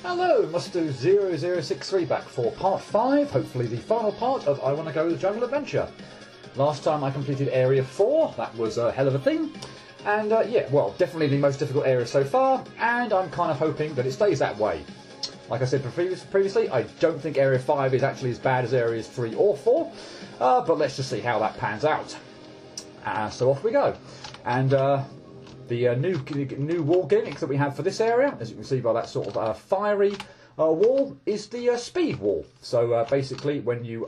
Hello, must do 0063 back for part 5, hopefully the final part of I Want to Go the Jungle Adventure. Last time I completed area 4, that was a hell of a thing, and yeah, well, definitely the most difficult area so far, and I'm kind of hoping that it stays that way. Like I said previously, I don't think area 5 is actually as bad as areas 3 or 4, but let's just see how that pans out. So off we go. And the new wall gimmick that we have for this area, as you can see by that sort of fiery wall, is the speed wall. So basically, when you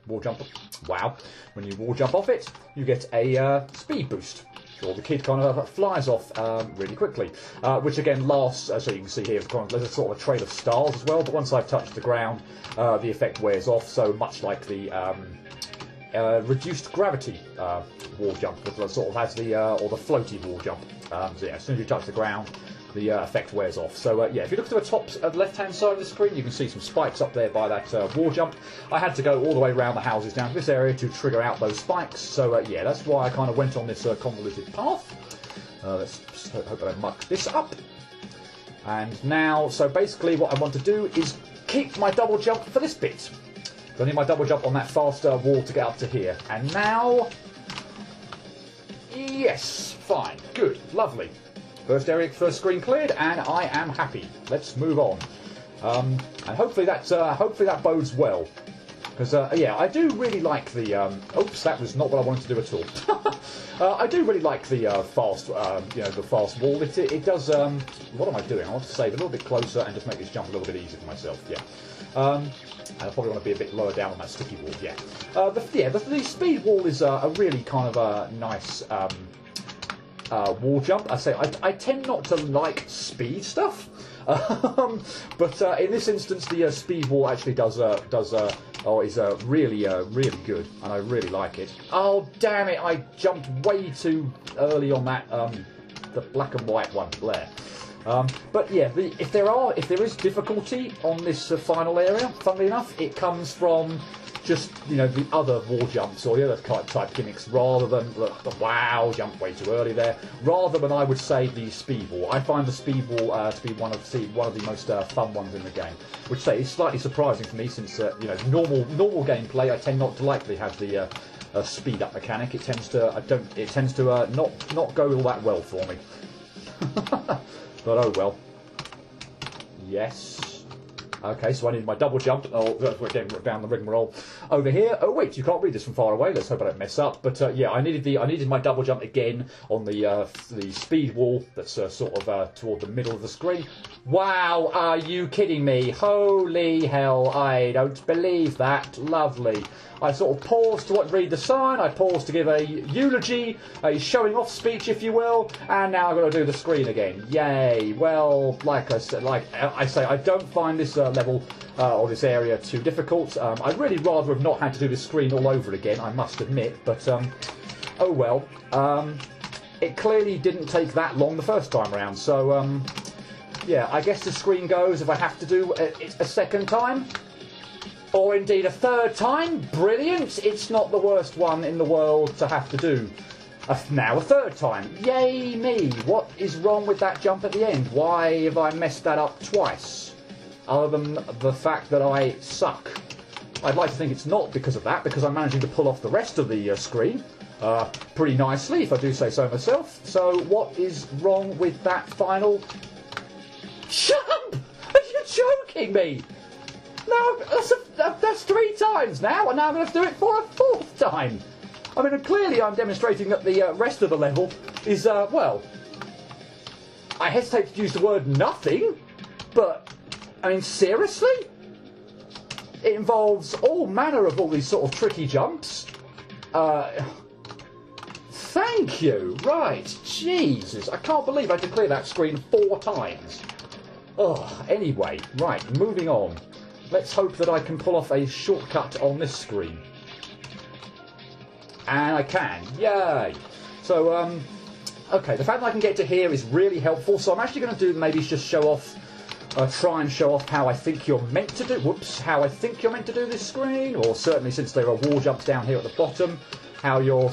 wall jump off it, you get a speed boost. Or the kid kind of flies off really quickly, which again lasts, so you can see here, there's a sort of a trail of stars as well. But once I've touched the ground, the effect wears off. So much like the reduced gravity wall jump that sort of has the or the floaty wall jump. So yeah, as soon as you touch the ground, the effect wears off. So yeah, if you look to the top left-hand side of the screen, you can see some spikes up there by that wall jump. I had to go all the way around the houses down to this area to trigger out those spikes. So yeah, that's why I kind of went on this convoluted path. Let's hope I don't muck this up. And now, so basically what I want to do is keep my double jump for this bit. So I need my double jump on that faster wall to get up to here. And now, yes, fine, good, lovely. First screen cleared, and I am happy. Let's move on, and hopefully that bodes well, because yeah, I do really like the. Oops, that was not what I wanted to do at all. I do really like the fast, the fast wall. It does. What am I doing? I want to save a little bit closer and just make this jump a little bit easier for myself. Yeah. And I probably want to be a bit lower down on that sticky wall. Yeah. The speed wall is a really kind of a nice. Wall jump. I tend not to like speed stuff, but in this instance, the speed wall actually is really good, and I really like it. Oh damn it! I jumped way too early on that the black and white one there. But yeah, if there is difficulty on this final area, funnily enough, it comes from just the other wall jumps or the other type gimmicks, rather than the wow jump way too early there. Rather than I would say the speed wall. I find the speed wall to be one of the most fun ones in the game, which is slightly surprising for me since normal gameplay I tend not to like to have the speed up mechanic. It tends to not go all that well for me. But oh well. Yes. Okay, so I need my double jump. Oh, we're getting down the rigmarole over here. Oh wait, you can't read this from far away. Let's hope I don't mess up. But yeah, I needed my double jump again on the speed wall that's sort of toward the middle of the screen. Wow, are you kidding me? Holy hell! I don't believe that. Lovely. I sort of paused to read the sign. I paused to give a eulogy, a showing off speech, if you will, and now I've got to do the screen again. Yay! Well, like I say, I don't find this level or this area too difficult. I'd really rather have not had to do this screen all over again, I must admit. But oh well. It clearly didn't take that long the first time around. So yeah, I guess the screen goes if I have to do it a second time. Or indeed a third time. Brilliant! It's not the worst one in the world to have to do. Now a third time. Yay me! What is wrong with that jump at the end? Why have I messed that up twice? Other than the fact that I suck. I'd like to think it's not because of that, because I'm managing to pull off the rest of the screen pretty nicely, if I do say so myself. So what is wrong with that final jump? Are you joking me? No, that's 3 times now, and now I'm going to do it for a 4th time. I mean, clearly I'm demonstrating that the rest of the level is, well, I hesitate to use the word nothing, but, I mean, seriously? It involves all manner of all these sort of tricky jumps. Thank you. Right, Jesus, I can't believe I had to clear that screen 4 times. Ugh, anyway, right, moving on. Let's hope that I can pull off a shortcut on this screen. And I can. Yay! So, okay, the fact that I can get to here is really helpful. So I'm actually going to maybe just try and show off how I think you're meant to do. How I think you're meant to do this screen, or certainly since there are wall jumps down here at the bottom, how you're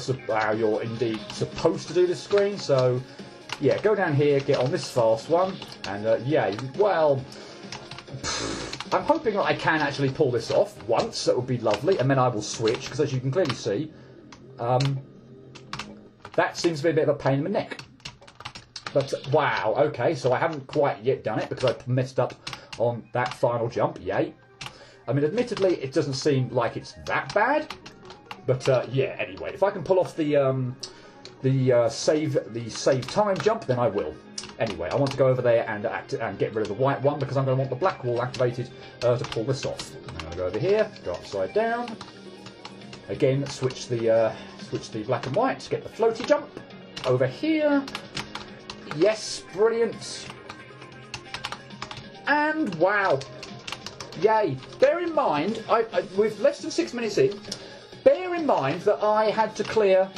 indeed supposed to do this screen. So, yeah, go down here, get on this fast one, and yeah, well. I'm hoping that I can actually pull this off once. That would be lovely, and then I will switch, because as you can clearly see, that seems to be a bit of a pain in the neck. But, wow, okay, so I haven't quite yet done it, because I messed up on that final jump, yay. I mean, admittedly, it doesn't seem like it's that bad, but, yeah, anyway, if I can pull off the save time jump, then I will. Anyway, I want to go over there and get rid of the white one, because I'm going to want the black wall activated to pull this off. I'm going to go over here, go upside down. Again, switch the black and white, get the floaty jump. Over here. Yes, brilliant. And wow. Yay. Bear in mind, with less than 6 minutes in, bear in mind that I had to clear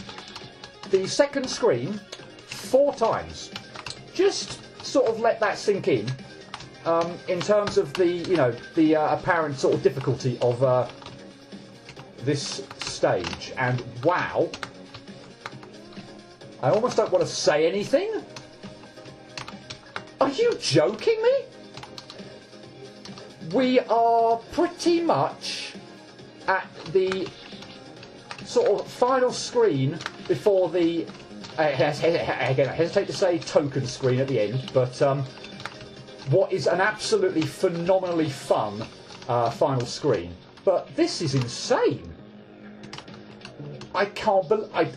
the second screen 4 times. Just sort of let that sink in terms of the apparent sort of difficulty of this stage. And wow, I almost don't want to say anything. Are you joking me? We are pretty much at the sort of final screen before the again, I hesitate to say token screen at the end, but what is an absolutely phenomenally fun final screen. But this is insane. I can't believe. I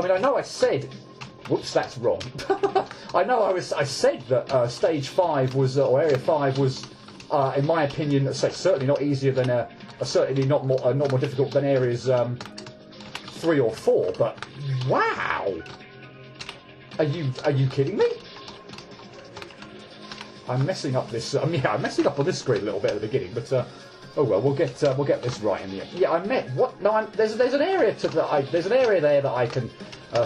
mean, I know I said. Whoops, that's wrong. I know I said that stage 5 was, or area 5 was, in my opinion, certainly not easier than certainly not more difficult than areas 3 or 4. But wow, are you kidding me? I'm messing up this. I'm messing up on this screen a little bit at the beginning, but oh well, we'll get this right in the end. Yeah, I met what? No, there's an area there's an area there that I can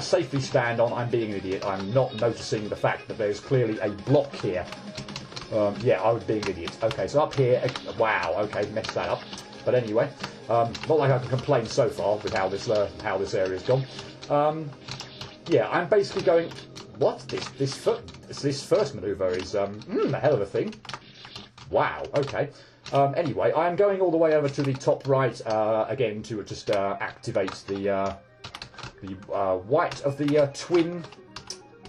safely stand on. I'm being an idiot. I'm not noticing the fact that there's clearly a block here. Yeah, I was being an idiot. Okay, so up here, wow. Okay, messed that up. But anyway, not like I can complain so far with how this area's gone. Yeah, I'm basically going. What? This first manoeuvre is a hell of a thing. Wow. Okay. Anyway, I'm going all the way over to the top right again to just activate the white of the twin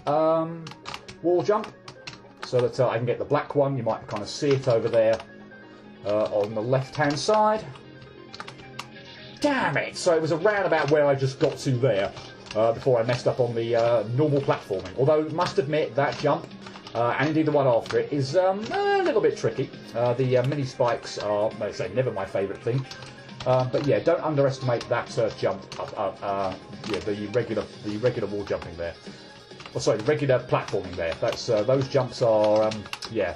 wall jump, so that I can get the black one. You might kind of see it over there on the left-hand side. Damn it! So it was around about where I just got to there before I messed up on the normal platforming. Although, must admit, that jump, and indeed the one after it, is a little bit tricky. The mini spikes are, let's say, never my favourite thing. But yeah, don't underestimate that jump. Yeah, the regular wall jumping there. Oh, sorry, the regular platforming there. That's those jumps are yeah,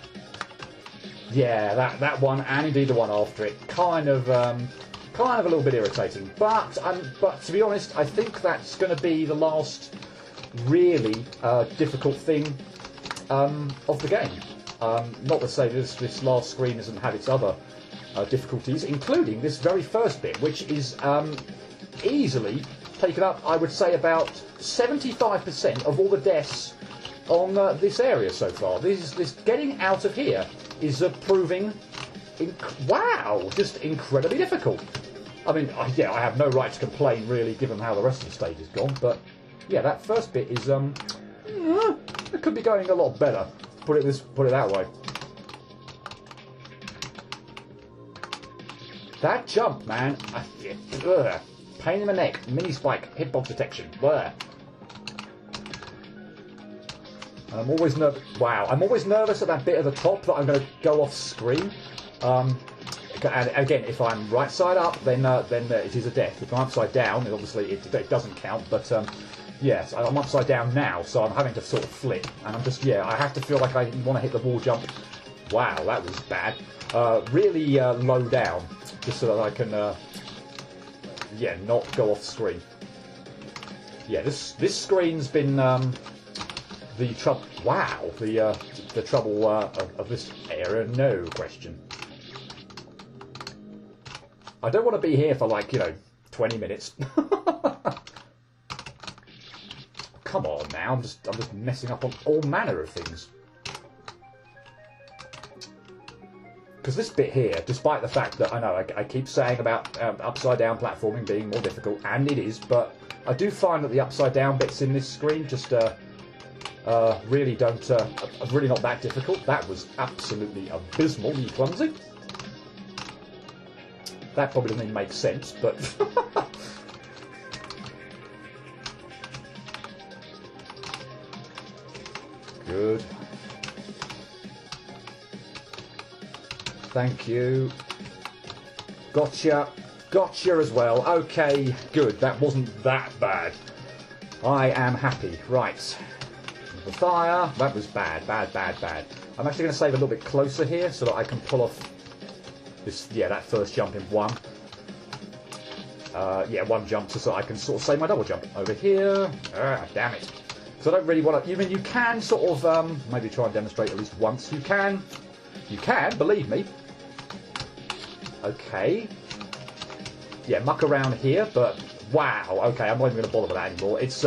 that one and indeed the one after it kind of a little bit irritating. But to be honest, I think that's going to be the last really difficult thing of the game. Not to say this last screen hasn't had its other difficulties, including this very first bit, which is easily taken up, I would say, about 75% of all the deaths on this area so far. This getting out of here is proving, wow, just incredibly difficult. I mean, yeah, I have no right to complain, really, given how the rest of the stage has gone, but yeah, that first bit is, it could be going a lot better, put it that way. That jump, man, pain in the neck, mini spike, hitbox detection, bleh. I'm always nervous. Wow, I'm always nervous at that bit at the top that I'm going to go off screen. And again, if I'm right side up, then it is a death. If I'm upside down, then obviously it doesn't count. But yes, I'm upside down now, so I'm having to sort of flip, and I'm just I have to feel like I want to hit the wall jump. Wow, that was bad. Really low down, just so that I can not go off screen. Yeah, this screen's been the trouble. Wow, the trouble of this area, no question. I don't want to be here for 20 minutes. Come on now, I'm just messing up on all manner of things. because this bit here, despite the fact that I know I keep saying about upside down platforming being more difficult, and it is, but I do find that the upside down bits in this screen just really don't, really not that difficult. That was absolutely abysmally clumsy. That probably doesn't even make sense, but good. Thank you. Gotcha. Gotcha as well. Okay, good. That wasn't that bad. I am happy. Right. The fire. That was bad. Bad, bad, bad. I'm actually going to save a little bit closer here so that I can pull off this, yeah, that first jump in one. Yeah, one jump so I can sort of save my double jump. Over here. Damn it. So I don't really want to... I mean, you can sort of maybe try and demonstrate at least once. You can, believe me. Okay. Yeah, muck around here, but wow. Okay, I'm not even going to bother with that anymore. It's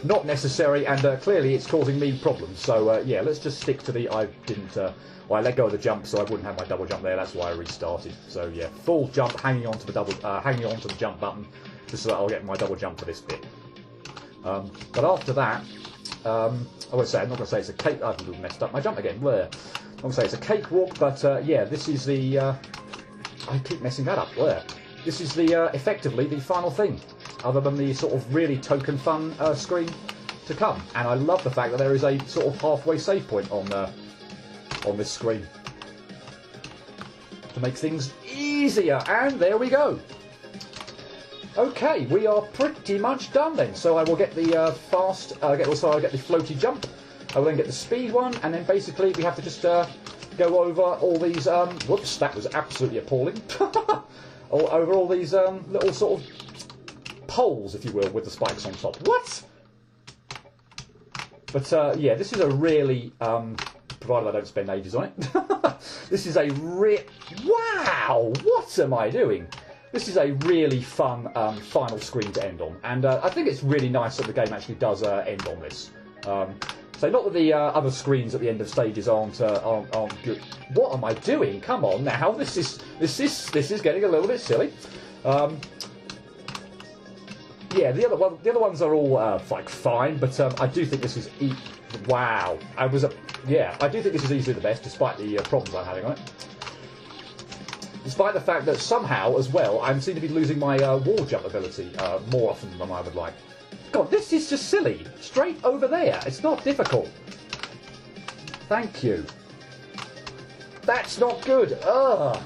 not necessary, and clearly it's causing me problems. So yeah, let's just stick to the... I didn't... well, I let go of the jump, so I wouldn't have my double jump there. That's why I restarted. So yeah, full jump, hanging on to the double, hanging on to the jump button, just so that I'll get my double jump for this bit. But after that, I would say I'm not going to say it's a cake. I've messed up my jump again. Where? I'm going to say it's a cakewalk, but yeah, this is the. I keep messing that up. Where? This is the effectively the final thing, other than the sort of really token fun screen to come. And I love the fact that there is a sort of halfway save point on this screen to make things easier. And there we go. Okay, we are pretty much done then. So I will get the fast. I'll get the floaty jump. I will then get the speed one, and then basically we have to just go over all these. Whoops, that was absolutely appalling. Over all these little sort of poles, if you will, with the spikes on top. What? But yeah, this is a really, provided I don't spend ages on it. This is a wow! What am I doing? This is a really fun final screen to end on, and I think it's really nice that the game actually does end on this. So not that the other screens at the end of stages aren't good. What am I doing? Come on now, this is getting a little bit silly. Yeah, the other ones are all like fine, but I do think this is wow. I do think this is easily the best, despite the problems I'm having on it. Despite the fact that somehow, as well, I seem to be losing my wall jump ability more often than I would like. God, this is just silly. Straight over there. It's not difficult. Thank you. That's not good. Ugh.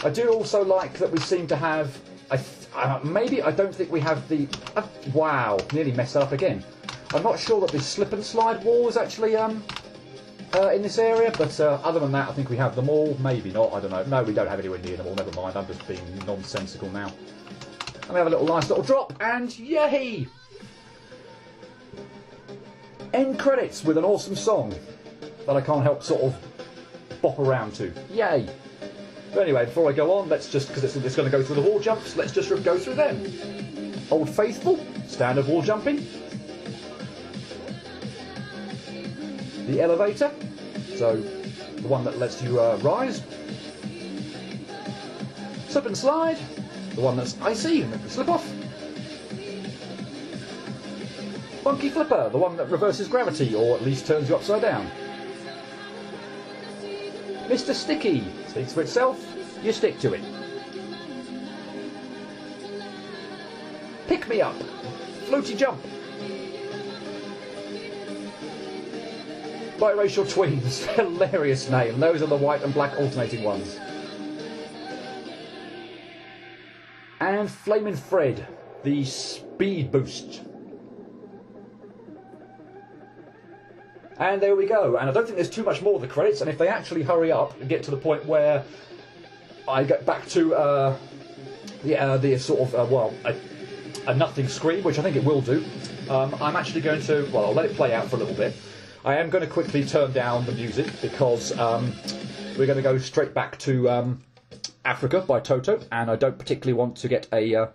I do also like that we seem to have... maybe I don't think we have the... wow, nearly messed up again. I'm not sure that the slip and slide wall is actually in this area, but other than that, I think we have them all. Maybe not, I don't know. No, we don't have anywhere near them all. Never mind, I'm just being nonsensical now. And we have a nice little drop, and yay! End credits with an awesome song that I can't help sort of bop around to. Yay! But anyway, before I go on, let's just, because it's going to go through the wall jumps, let's just go through them. Old Faithful, standard wall jumping. The elevator, so the one that lets you rise. Slip and slide, the one that's icy and makes you slip off. Funky flipper, the one that reverses gravity, or at least turns you upside down. Mr. Sticky, speaks for itself, you stick to it. Pick me up, floaty jump. Biracial twins, hilarious name. Those are the white and black alternating ones. And Flamin Fred, the speed boost. And there we go. And I don't think there's too much more of the credits. And if they actually hurry up and get to the point where I get back to the sort of a nothing screen, which I think it will do, I'm actually going to, well, I'll let it play out for a little bit. I am going to quickly turn down the music because we're going to go straight back to Africa by Toto, and I don't particularly want to get a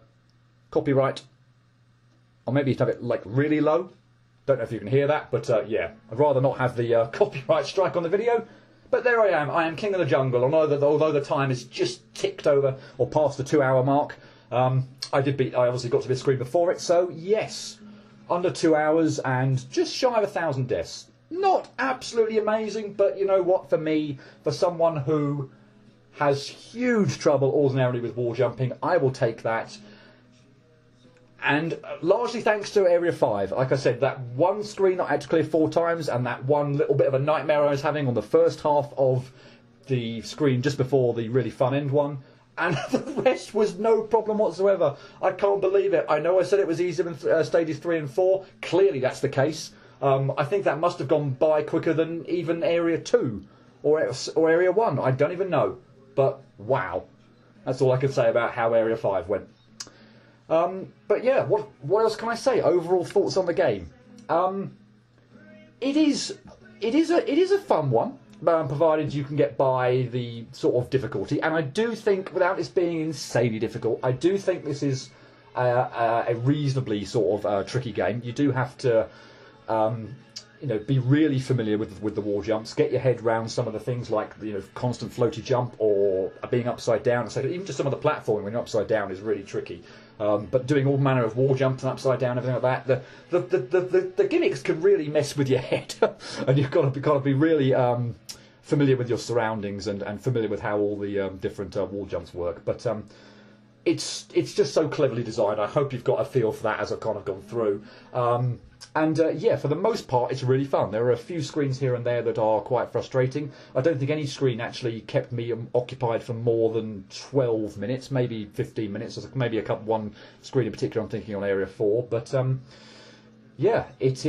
copyright, or maybe have it like really low. Don't know if you can hear that, but yeah, I'd rather not have the copyright strike on the video. But there I am king of the jungle, and although the time is just ticked over, or past the 2-hour mark, I obviously got to this screen before it, so yes, under 2 hours and just shy of 1,000 deaths. Not absolutely amazing, but you know what, for me, for someone who has huge trouble ordinarily with wall jumping, I will take that. And largely thanks to Area 5. Like I said, that one screen I had to clear 4 times, and that one little bit of a nightmare I was having on the first half of the screen just before the really fun end one. And the rest was no problem whatsoever. I can't believe it. I know I said it was easier than stages 3 and 4. Clearly that's the case. I think that must have gone by quicker than even Area 2 or Area 1. I don't even know. But wow. That's all I can say about how Area 5 went. But yeah, what else can I say? Overall thoughts on the game. It is a fun one, provided you can get by the sort of difficulty. And I do think, without this being insanely difficult, I do think this is a reasonably sort of tricky game. You do have to, be really familiar with the wall jumps. Get your head round some of the things like constant floaty jump or being upside down. So even just some of the platforming when you're upside down is really tricky. But doing all manner of wall jumps and upside down, everything like that, the gimmicks can really mess with your head, and you've got to be really familiar with your surroundings and familiar with how all the different wall jumps work. But it's just so cleverly designed. I hope you've got a feel for that as I've kind of gone through. Yeah, for the most part, it's really fun. There are a few screens here and there that are quite frustrating. I don't think any screen actually kept me occupied for more than 12 minutes, maybe 15 minutes. Maybe one screen in particular I'm thinking on Area 4. But yeah, it's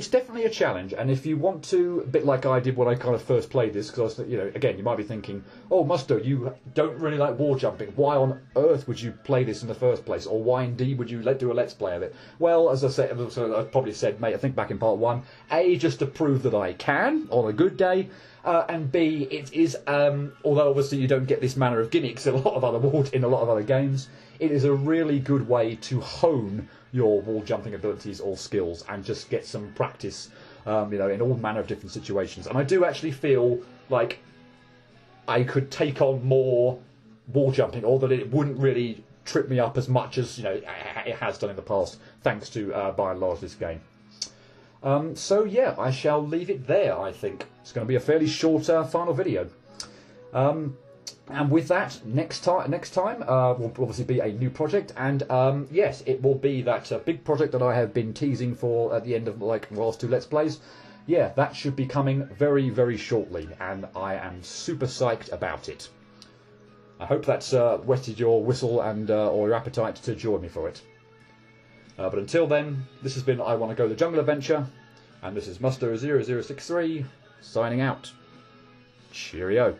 definitely a challenge. And if you want to, a bit like I did when I kind of first played this, because again, you might be thinking, oh, Musto, you don't really like wall jumping. Why on earth would you play this in the first place? Or why indeed would you do a let's play of it? Well, as I said, I probably said, mate, I think back in part 1, A, just to prove that I can on a good day, and B, it is, although obviously you don't get this manner of gimmicks in a lot of other games, it is a really good way to hone your wall jumping abilities or skills and just get some practice, in all manner of different situations. And I do actually feel like I could take on more wall jumping, or that it wouldn't really trip me up as much as it has done in the past, thanks to by and large this game. So yeah, I shall leave it there. I think it's going to be a fairly short final video. And with that, next time will obviously be a new project, and yes, it will be that big project that I have been teasing for at the end of last 2 Let's Plays. Yeah, that should be coming very, very shortly, and I am super psyched about it. I hope that's whetted your whistle and or your appetite to join me for it. But until then, this has been I Want to Go the Jungle Adventure, and this is Musto0063 signing out. Cheerio.